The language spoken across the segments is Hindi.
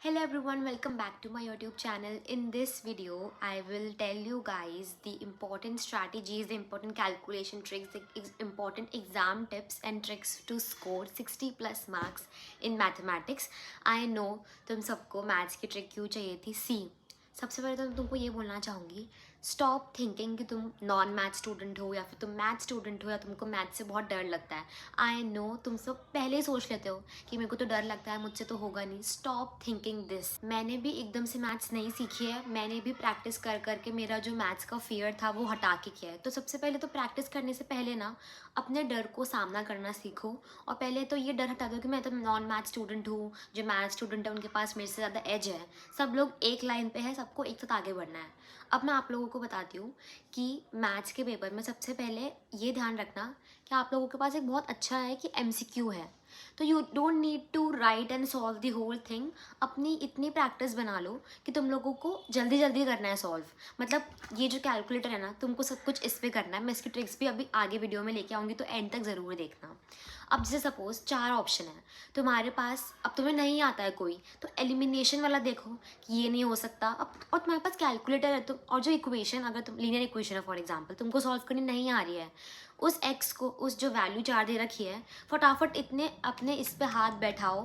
Hello everyone, welcome back to my YouTube channel. In this video, I will tell you guys the important strategies, the important calculation tricks, the important exam tips and tricks to score 60 plus marks in mathematics. I know तुम सबको मैथ्स की ट्रिक क्यों चाहिए थी. सी सबसे पहले तो मैं तुमको ये बोलना चाहूँगी, स्टॉप थिंकिंग कि तुम नॉन मैथ स्टूडेंट हो या फिर तुम मैथ स्टूडेंट हो या तुमको मैथ से बहुत डर लगता है. आई नो तुम सब पहले ही सोच लेते हो कि मेरे को तो डर लगता है, मुझसे तो होगा नहीं. Stop thinking this. मैंने भी एकदम से मैथ्स नहीं सीखी है, मैंने भी प्रैक्टिस कर करके मेरा जो मैथ्स का फियर था वो हटा के किया है. तो सबसे पहले तो प्रैक्टिस करने से पहले ना अपने डर को सामना करना सीखो और पहले तो ये डर हटा दो कि मैं तो नॉन मैथ स्टूडेंट हूँ, जो मैथ स्टूडेंट है उनके पास मेरे से ज़्यादा एज है. सब लोग एक लाइन पे है, सबको एक साथ आगे बढ़ना है. अब मैं आप लोगों को बताती हूँ कि मैथ्स के पेपर में सबसे पहले ये ध्यान रखना कि आप लोगों के पास एक बहुत अच्छा है कि MCQ है. तो you don't need to write and solve the whole thing. अपनी इतनी प्रैक्टिस बना लो कि तुम लोगों को जल्दी जल्दी करना है सॉल्व. मतलब ये जो कैलकुलेटर है ना, तुमको सब कुछ इस पे करना है. मैं इसकी ट्रिक्स भी अभी आगे वीडियो में लेके आऊँगी, तो एंड तक ज़रूर देखना. अब जैसे सपोज 4 ऑप्शन है तुम्हारे पास, अब तुम्हें नहीं आता है कोई, तो एलिमिनेशन वाला देखो कि ये नहीं हो सकता. अब और तुम्हारे पास कैलकुलेटर है तो, और जो इक्वेशन, अगर तुम लीनियर इक्वेशन है फॉर एग्जांपल, तुमको सॉल्व करनी नहीं आ रही है, उस एक्स को, उस जो वैल्यू 4 दे रखी है, फटाफट इतने अपने इस पे हाथ बैठाओ.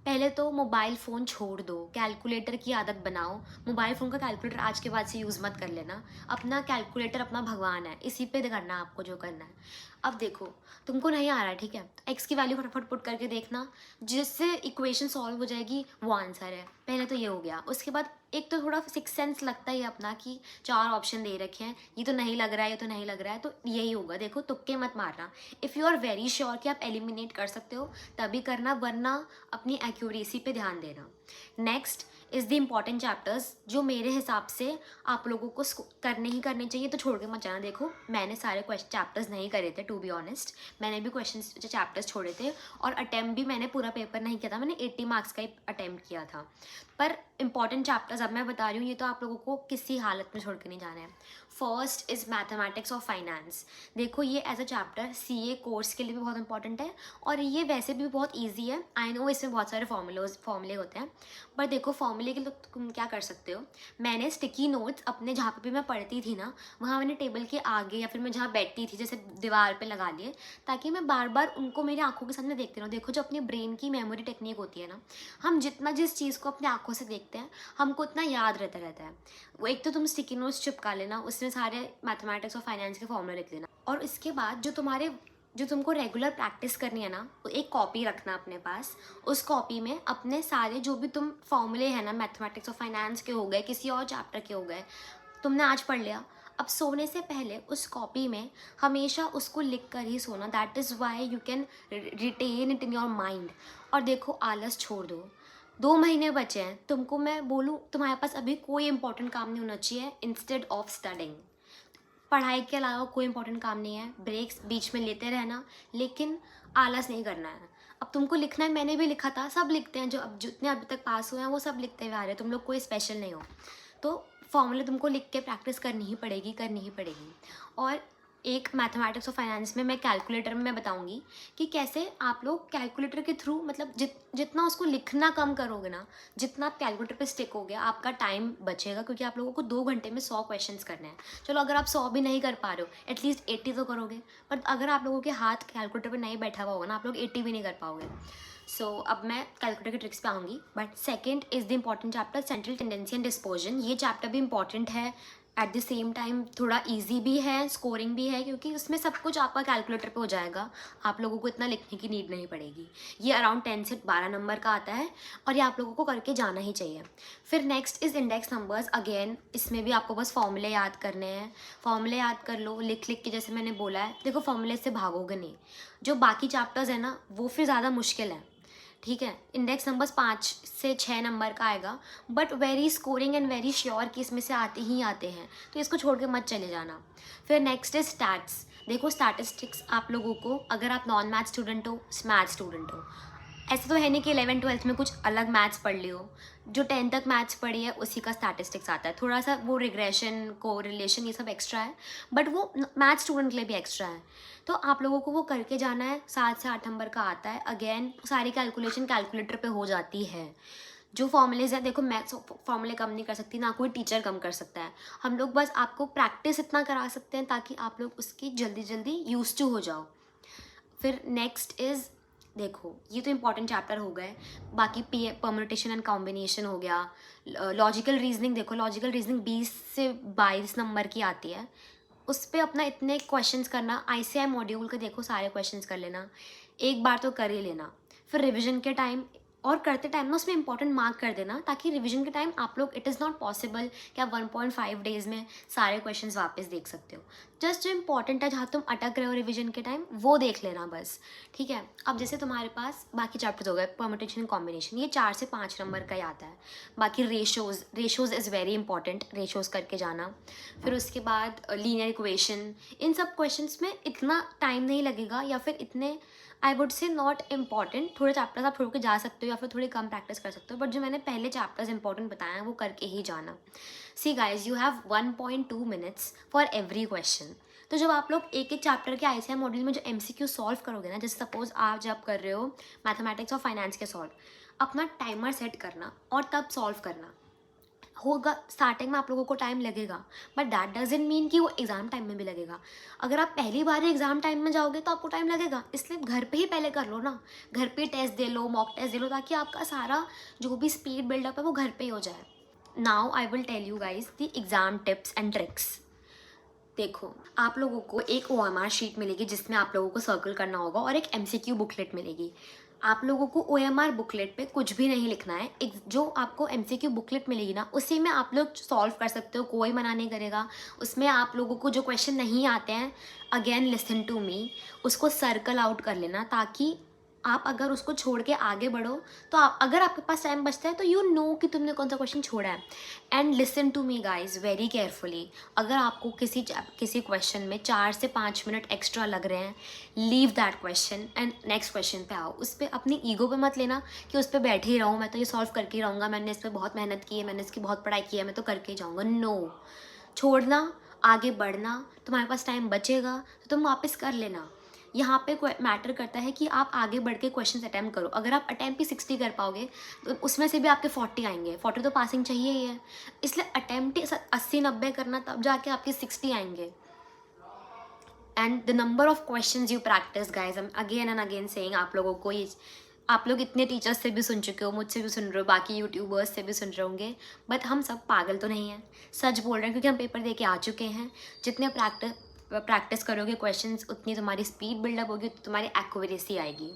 पहले तो मोबाइल फ़ोन छोड़ दो, कैलकुलेटर की आदत बनाओ. मोबाइल फ़ोन का कैलकुलेटर आज के बाद से यूज़ मत कर लेना. अपना कैलकुलेटर अपना भगवान है, इसी पे करना है आपको जो करना है. अब देखो तुमको नहीं आ रहा है, ठीक है, तो एक्स की वैल्यू फटाफट पुट करके देखना, जिससे इक्वेशन सॉल्व हो जाएगी, वो आंसर है. पहले तो ये हो गया. उसके बाद एक तो थोड़ा सिक्स सेंस लगता ही है अपना कि 4 ऑप्शन दे रखे हैं, ये तो नहीं लग रहा है, ये तो नहीं लग रहा है, तो यही होगा. देखो तुक्के मत मारना. If you are very sure कि आप एलिमिनेट कर सकते हो तभी करना, वरना अपनी एक्यूरेसी पे ध्यान देना. Next is the important chapters जो मेरे हिसाब से आप लोगों को करने ही करने चाहिए, तो छोड़ के मत जाना. देखो मैंने सारे क्वेश्चन चैप्टर्स नहीं करे थे, टू बी ऑनेस्ट. मैंने भी क्वेश्चन चैप्टर्स छोड़े थे और अटैम्प्ट भी मैंने पूरा पेपर नहीं किया था, मैंने 80 मार्क्स का ही अटैम्प्ट किया था. पर इंपॉर्टेंट चैप्टर्स अब मैं बता रही हूँ, ये तो आप लोगों को किसी हालत में छोड़ के नहीं जाना है. फर्स्ट इज़ मैथमेटिक्स और फाइनेंस. देखो ये as a chapter CA course के लिए भी बहुत इंपॉर्टेंट है और ये वैसे भी बहुत ईजी है. आई नो इसमें बहुत सारे फॉर्मूले होते हैं, बट देखो फॉर्मूले के लिए तुम क्या कर सकते हो. मैंने स्टिकी नोट्स अपने जहाँ पे भी मैं पढ़ती थी ना, वहाँ मैंने टेबल के आगे या फिर मैं जहाँ बैठती थी जैसे दीवार पे लगा लिए, ताकि मैं बार बार उनको मेरी आंखों के सामने देखती रहूँ. देखो जो अपनी ब्रेन की मेमोरी टेक्निक होती है ना, हम जितना जिस चीज़ को अपनी आंखों से देखते हैं हमको उतना याद रहता है. वो एक तो तुम स्टिकी नोट्स चिपका लेना, उसमें सारे मैथमेटिक्स और फाइनेंस के फॉर्मूले लिख लेना. और इसके बाद जो तुमको रेगुलर प्रैक्टिस करनी है ना, वो एक कॉपी रखना अपने पास. उस कॉपी में अपने सारे जो भी तुम फॉर्मूले हैं ना, मैथमेटिक्स और फाइनेंस के हो गए, किसी और चैप्टर के हो गए, तुमने आज पढ़ लिया, अब सोने से पहले उस कॉपी में हमेशा उसको लिख कर ही सोना. That is why you can retain it in your mind. और देखो आलस छोड़ दो. 2 महीने बचे हैं, तुमको मैं बोलूँ तुम्हारे पास अभी कोई इंपॉर्टेंट काम नहीं होना चाहिए इंस्टेड ऑफ स्टडिंग. पढ़ाई के अलावा कोई इंपॉर्टेंट काम नहीं है. ब्रेक्स बीच में लेते रहना, लेकिन आलस नहीं करना है. अब तुमको लिखना है, मैंने भी लिखा था, सब लिखते हैं, जो अब जितने अभी तक पास हुए हैं वो सब लिखते हुए आ रहे हैं. तुम लोग कोई स्पेशल नहीं हो. तो फॉर्मूले तुमको लिख के प्रैक्टिस करनी ही पड़ेगी. और एक मैथमेटिक्स और फाइनेंस में मैं कैलकुलेटर में मैं बताऊंगी कि कैसे आप लोग कैलकुलेटर के थ्रू, मतलब जितना उसको लिखना कम करोगे ना, जितना आप कैलकुलेटर पे स्टिक हो गया, आपका टाइम बचेगा. क्योंकि आप लोगों को 2 घंटे में 100 क्वेश्चंस करने हैं. चलो अगर आप 100 भी नहीं कर पा रहे हो, एटलीस्ट 80 तो करोगे. पर अगर आप लोगों के हाथ कैलकुलेटर पर नहीं बैठा हुआ होगा ना, आप लोग 80 भी नहीं कर पाओगे. अब मैं कैलकुलेटर की ट्रिक्स पे आऊँगी. But second is the important chapter central tendency and dispersion. ये चैप्टर भी इंपॉर्टेंट है, एट द सेम टाइम थोड़ा इजी भी है, स्कोरिंग भी है, क्योंकि उसमें सब कुछ आपका कैलकुलेटर पे हो जाएगा. आप लोगों को इतना लिखने की नीड नहीं पड़ेगी. ये अराउंड 10 से 12 नंबर का आता है और ये आप लोगों को करके जाना ही चाहिए. फिर next is index numbers. Again इसमें भी आपको बस फॉर्मूले याद करने हैं. फॉर्मूले याद कर लो लिख के, जैसे मैंने बोला है. देखो फॉर्मूले से भागोगे नहीं. जो बाकी चैप्टर्स है ना, वो फिर ज़्यादा मुश्किल है, ठीक है. इंडेक्स नंबर्स 5 से 6 नंबर का आएगा, but very scoring and very sure कि इसमें से आते ही आते हैं, तो इसको छोड़ के मत चले जाना. फिर नेक्स्ट है स्टैट्स. देखो स्टैटिस्टिक्स आप लोगों को, अगर आप नॉन मैथ स्टूडेंट हो, मैथ स्टूडेंट हो, ऐसा तो है नहीं कि 11th-12th में कुछ अलग मैथ्स पढ़ ली हो. जो 10th तक मैथ्स पढ़ी है उसी का स्टैटिस्टिक्स आता है. थोड़ा सा वो रिग्रेशन, कोरिलेशन, ये सब एक्स्ट्रा है, बट वो मैथ स्टूडेंट के लिए भी एक्स्ट्रा है. तो आप लोगों को वो करके जाना है. 7 से 8 नंबर का आता है. अगेन सारी कैलकुलेशन कैलकुलेटर पे हो जाती है. जो फॉर्मूलेज है, देखो मैं फॉर्मूले कम नहीं कर सकती, ना कोई टीचर कम कर सकता है। हम लोग बस आपको प्रैक्टिस इतना करा सकते हैं ताकि आप लोग उसकी जल्दी जल्दी यूज टू हो जाओ। फिर नेक्स्ट इज़, देखो ये तो इंपॉर्टेंट चैप्टर हो गए। बाकी परम्यूटेशन एंड कॉम्बिनेशन हो गया। लॉजिकल रीजनिंग, देखो लॉजिकल रीजनिंग 20 से 22 नंबर की आती है। उस पर अपना इतने क्वेश्चंस करना, ICI मॉड्यूल के देखो सारे क्वेश्चंस कर लेना, एक बार तो कर ही लेना। फिर रिविजन के टाइम और करते टाइम ना उसमें इंपॉर्टेंट मार्क कर देना, ताकि रिविजन के टाइम आप लोग, इट इज़ नॉट पॉसिबल कि आप 1.5 डेज़ में सारे क्वेश्चंस वापस देख सकते हो। जस्ट जो इंपॉर्टेंट है, जहाँ तुम अटक रहे हो रिविजन के टाइम, वो देख लेना बस, ठीक है। अब जैसे तुम्हारे पास बाकी चैप्टर्स हो गए, परम्यूटेशन कॉम्बिनेशन, ये 4 से 5 नंबर का ही आता है। बाकी ratios is very important, ratios करके जाना। फिर उसके बाद लीनियर इक्वेशन, इन सब क्वेश्चंस में इतना टाइम नहीं लगेगा, या फिर इतने I would say not important. थोड़े चैप्टर्स आप छोड़ के जा सकते हो या फिर थोड़ी कम प्रैक्टिस कर सकते हो, बट जो मैंने पहले चैप्टर्स इंपॉर्टेंट बताया हैं वो करके ही जाना। See guys, you have 1.2 minutes for every question. तो जब आप लोग एक एक चैप्टर के ICI मॉड्यूल में जो MCQ सॉल्व करोगे ना, जैसे सपोज आप जब कर रहे हो मैथमेटिक्स और फाइनेंस के सॉल्व, अपना टाइमर सेट करना और तब सॉल्व करना होगा। स्टार्टिंग में आप लोगों को टाइम लगेगा, बट दैट डजंट मीन कि वो एग्ज़ाम टाइम में भी लगेगा। अगर आप पहली बार एग्ज़ाम टाइम में जाओगे तो आपको टाइम लगेगा, इसलिए घर पे ही पहले कर लो ना। घर पे टेस्ट दे लो, मॉक टेस्ट दे लो, ताकि आपका सारा जो भी स्पीड बिल्डअप है वो घर पे ही हो जाए। Now I will tell you guys the exam tips and tricks. देखो, आप लोगों को एक OMR शीट मिलेगी जिसमें आप लोगों को सर्कल करना होगा, और एक MCQ बुकलेट मिलेगी। आप लोगों को OMR बुकलेट पे कुछ भी नहीं लिखना है। एक जो आपको MCQ बुकलेट मिलेगी ना, उसी में आप लोग सॉल्व कर सकते हो, कोई मना नहीं करेगा। उसमें आप लोगों को जो क्वेश्चन नहीं आते हैं, अगेन लिसन टू मी, उसको सर्कल आउट कर लेना, ताकि आप अगर उसको छोड़ के आगे बढ़ो तो अगर आपके पास टाइम बचता है तो यू नो कि तुमने कौन सा क्वेश्चन छोड़ा है। And listen to me guys very carefully. अगर आपको किसी क्वेश्चन में 4 से 5 मिनट एक्स्ट्रा लग रहे हैं, leave that question and next question पे आओ। उस पर अपनी ईगो पे मत लेना कि उस पर बैठे ही रहूँ, मैं तो ये सॉल्व करके ही रहूँगा, मैंने इस पर बहुत मेहनत की है, मैंने इसकी बहुत पढ़ाई की है, मैं तो करके ही जाऊँगा। नो, छोड़ना, आगे बढ़ना। तुम्हारे पास टाइम बचेगा तो तुम वापस कर लेना। यहाँ पे मैटर करता है कि आप आगे बढ़ के क्वेश्चन अटैम्प्ट करो। अगर आप अटैम्प्ट भी 60 कर पाओगे तो उसमें से भी आपके 40 आएंगे। 40 तो पासिंग चाहिए ही है, इसलिए अटैम्प्ट 80-90 करना, तब जाके आपके 60 आएंगे। And the number of question you practice guys, again and again saying, आप लोगों को ये, आप लोग इतने टीचर्स से भी सुन चुके हो, मुझसे भी सुन रहे हो, बाकी यूट्यूबर्स से भी सुन रहे होंगे, बट हम सब पागल तो नहीं हैं, सच बोल रहे हैं, क्योंकि हम पेपर दे के आ चुके हैं। जितने प्रैक्टिस करोगे क्वेश्चंस, उतनी तुम्हारी स्पीड बिल्डअप होगी, तो तुम्हारी एक्यूरेसी आएगी।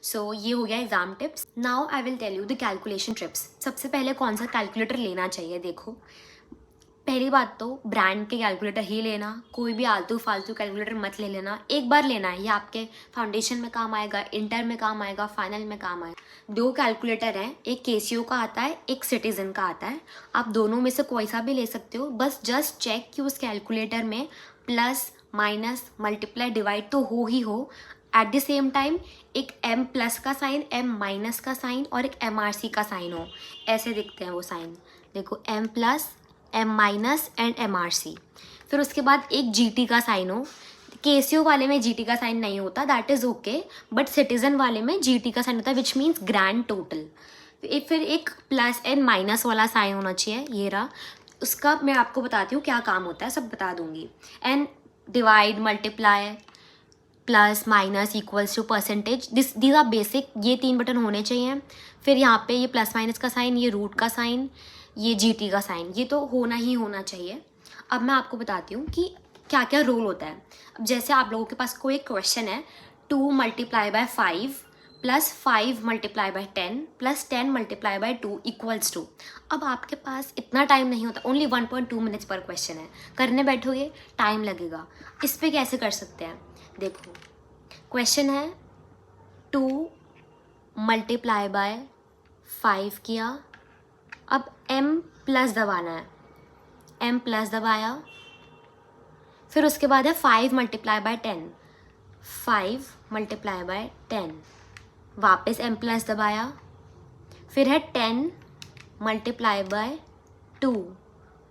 सो ये हो गया exam tips. Now I will tell you the calculation trips. सबसे पहले कौन सा कैलकुलेटर लेना चाहिए। देखो, पहली बात तो ब्रांड के कैलकुलेटर ही लेना, कोई भी आलतू फालतू कैलकुलेटर मत ले लेना। एक बार लेना है, ये आपके फाउंडेशन में काम आएगा, इंटर में काम आएगा, फाइनल में काम आएगा। 2 कैलकुलेटर हैं, एक केसीओ का आता है, एक सिटीजन का आता है। आप दोनों में से कोई सा भी ले सकते हो, बस जस्ट चेक कि उस कैलकुलेटर में प्लस माइनस मल्टीप्लाई डिवाइड तो हो ही हो। एट द सेम टाइम एक M+ का साइन, M- का साइन और एक MRC का साइन हो, ऐसे दिखते हैं वो साइन। देखो, M+, M- एंड MRC। फिर उसके बाद एक GT का साइन हो। केसीओ वाले में GT का साइन नहीं होता, that is okay, but citizen वाले में GT का साइन होता है, विच मीन्स ग्रैंड टोटल। फिर एक प्लस एंड माइनस वाला साइन होना चाहिए, ये रहा। उसका मैं आपको बताती हूँ क्या काम होता है, सब बता दूंगी। And divide, multiply, plus minus, equals to, percentage, these are basic, ये 3 बटन होने चाहिए। फिर यहाँ पे ये प्लस माइनस का साइन, ये रूट का साइन, ये GT का साइन, ये तो होना ही होना चाहिए। अब मैं आपको बताती हूँ कि क्या क्या रोल होता है। अब जैसे आप लोगों के पास कोई क्वेश्चन है, 2 × 5 प्लस 5 × 10 प्लस 10 × 2 इक्वल्स टू। अब आपके पास इतना टाइम नहीं होता, ओनली 1.2 मिनट्स पर क्वेश्चन है, करने बैठोगे टाइम लगेगा। इस पर कैसे कर सकते हैं, देखो, क्वेश्चन है 2 × 5 किया, अब M+ दबाना है, M+ दबाया। फिर उसके बाद है 5 × 10, 5 × 10, वापस M+ दबाया। फिर है 10 × 2,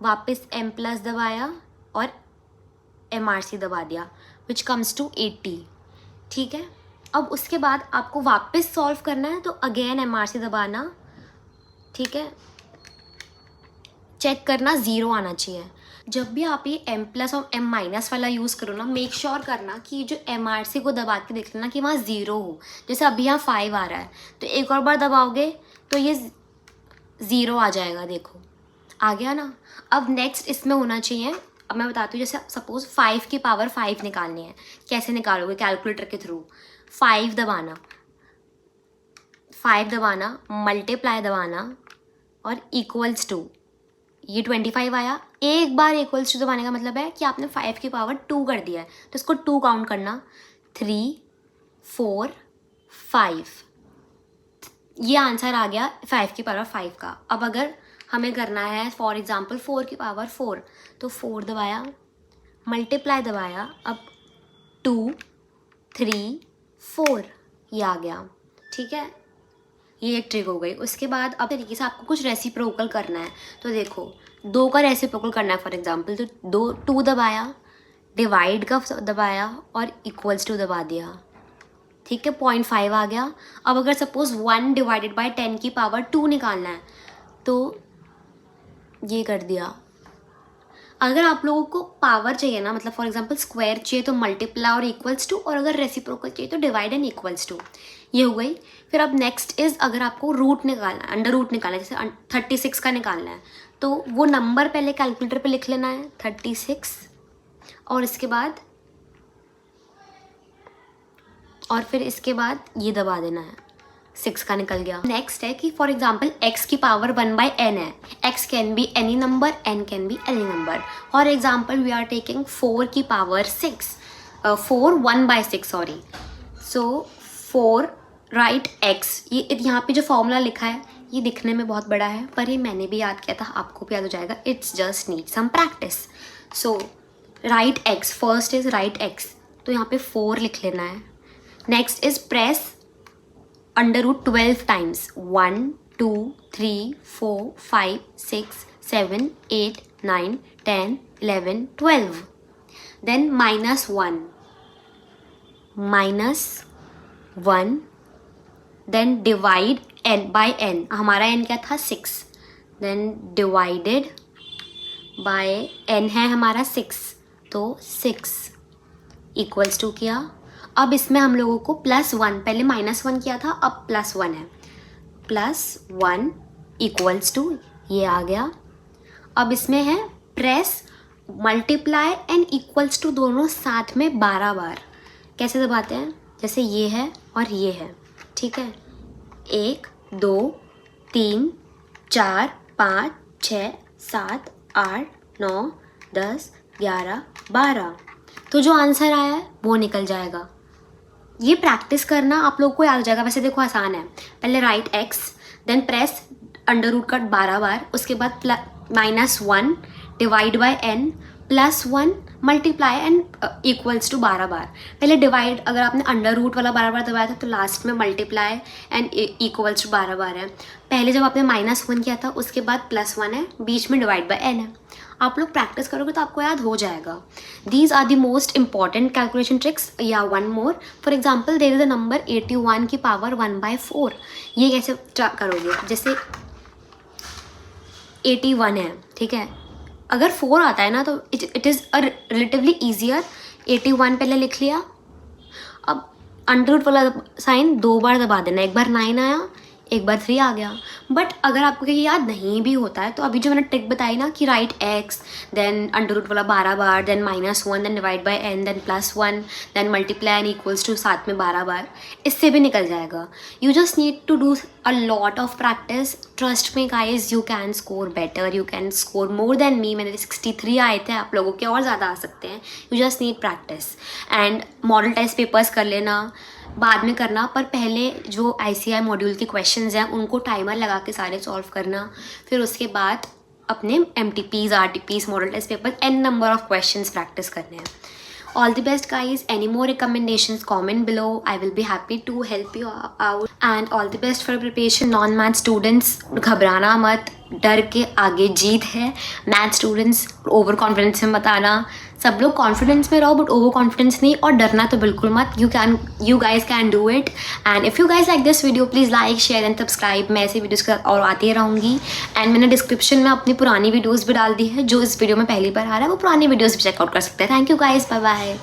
वापस M+ दबाया और MRC दबा दिया, विच कम्स टू 80। ठीक है, अब उसके बाद आपको वापस सॉल्व करना है, तो अगेन MRC दबाना, ठीक है, चेक करना ज़ीरो आना चाहिए। जब भी आप ये m प्लस और m माइनस वाला यूज़ करो ना, मेक श्योर करना कि जो MRC को दबा के देख लेना कि वहाँ ज़ीरो हो। जैसे अभी यहाँ 5 आ रहा है, तो एक और बार दबाओगे तो ये ज़ीरो आ जाएगा। देखो आ गया ना। अब नेक्स्ट इसमें होना चाहिए, अब मैं बताती हूँ, जैसे सपोज़ 5 की पावर 5 निकालनी है, कैसे निकालोगे? कैलकुलेटर के थ्रू 5 दबाना, 5 दबाना, मल्टीप्लाई दबाना और इक्वल्स टू, ये 25 आया। एक बार इक्वल्स टू दबाने का मतलब है कि आपने 5 की पावर 2 कर दिया है, तो इसको 2 काउंट करना, 3 4 5, ये आंसर आ गया 5 की पावर 5 का। अब अगर हमें करना है फॉर एग्जांपल 4 की पावर 4, तो 4 दबाया, मल्टीप्लाई दबाया, अब 2 3 4, ये आ गया। ठीक है, ये एक ट्रिक हो गई। उसके बाद अब तरीके से आपको कुछ रेसिप्रोकल करना है, तो देखो 2 का रेसिप्रोकल करना है फॉर एग्जांपल, तो 2 दबाया, डिवाइड का दबाया और इक्वल्स टू दबा दिया। ठीक है, 0.5 आ गया। अब अगर सपोज 1 डिवाइडेड बाय 10 की पावर 2 निकालना है, तो ये कर दिया। अगर आप लोगों को पावर चाहिए ना, मतलब फॉर एग्जांपल स्क्वायर चाहिए, तो मल्टीप्लाई और इक्वल्स टू, और अगर रेसिप्रोकल चाहिए तो डिवाइड एंड इक्वल्स टू, ये हो गई। फिर अब नेक्स्ट इज, अगर आपको रूट निकालना है, अंडर रूट निकालना है, जैसे 36 का निकालना है, तो वो नंबर पहले कैलकुलेटर पे लिख लेना है 36, और फिर इसके बाद ये दबा देना है, 6 का निकल गया। नेक्स्ट है कि फॉर एग्जाम्पल x की पावर 1/n है, x can be any number, n can be any number. For example we are taking 4 की power 6, 4 1/6 sorry, so 4 write x, ये यहाँ पे जो फॉर्मूला लिखा है ये दिखने में बहुत बड़ा है, पर ये मैंने भी याद किया था, आपको भी याद हो जाएगा। It's just need some practice. So write x, first is write x, तो यहाँ पे 4 लिख लेना है। Next is press under root 12 times, 1 2 3 4 5 6 7 8 9 10 11 12, then -1, then divide n by n, हमारा n क्या था 6, देन डिवाइडेड बाय n है हमारा 6, तो 6 इक्वल्स टू किया। अब इसमें हम लोगों को +1, पहले -1 किया था, अब +1 है, +1 इक्वल्स टू, ये आ गया। अब इसमें है press multiply and equals to, दोनों साथ में 12 बार। कैसे दबाते हैं? जैसे ये है और ये है, ठीक है, 1 2 3 4 5 6 7 8 9 10 11 12, तो जो आंसर आया है वो निकल जाएगा। ये प्रैक्टिस करना, आप लोग को याद हो जाएगा। वैसे देखो आसान है, पहले write x, then press under root का 12 बार, उसके बाद -1 divide by n, +1 multiply and equals to 12 बार। पहले डिवाइड, अगर आपने अंडर रूट वाला 12 बार दबाया था, तो लास्ट में मल्टीप्लाई एंड इक्वल्स टू 12 बार है। पहले जब आपने -1 किया था, उसके बाद +1 है, बीच में डिवाइड बाय n है। आप लोग प्रैक्टिस करोगे तो आपको याद हो जाएगा। These are the most important calculation tricks. या one more, for example there is a number 81 की पावर 1/4, ये कैसे करोगे? जैसे 81 है, ठीक है, अगर 4 आता है ना, तो it is a relatively easier. 81 पहले लिख लिया, अब अंडर रूट वाला साइन 2 बार दबा देना, एक बार 9 आया, एक बार 3 आ गया। बट अगर आपको ये याद नहीं भी होता है, तो अभी जो मैंने ट्रिक बताई ना कि right x, then under root वाला 12 बार, then -1, then divide by n, then +1, then multiply and equals to साथ में 12 बार, इससे भी निकल जाएगा। You just need to do a lot of practice. Trust me guys, you can score better, you can score more than me. मेरे 63 आए थे, आप लोगों के और ज़्यादा आ सकते हैं। You just need practice and model test papers कर लेना, बाद में करना, पर पहले जो ICI मॉड्यूल के क्वेश्चंस हैं उनको टाइमर लगा के सारे सॉल्व करना, फिर उसके बाद अपने MTPs, RTPs, model test paper, n number of questions practice करने हैं। All the best guys. Any more recommendations, comment below. I will be happy to help you out. And all the best for preparation. Non-math students, घबराना मत, डर के आगे जीत है। मैथ स्टूडेंट्स ओवर कॉन्फिडेंस में मत आना, सब लोग कॉन्फिडेंस में रहो, बट ओवर कॉन्फिडेंस नहीं, और डरना तो बिल्कुल मत. You guys can do it. And if you guys like this video, please like, share and subscribe. मैं ऐसी वीडियोज़ और आती रहूँगी. एंड मैंने डिस्क्रिप्शन में अपनी पुरानी वीडियोज़ भी डाल दी है. जो इस वीडियो में पहली बार आ रहा है वो पुरानी वीडियोज़ भी चेकआउट कर सकते हैं. Thank you guys, bye bye.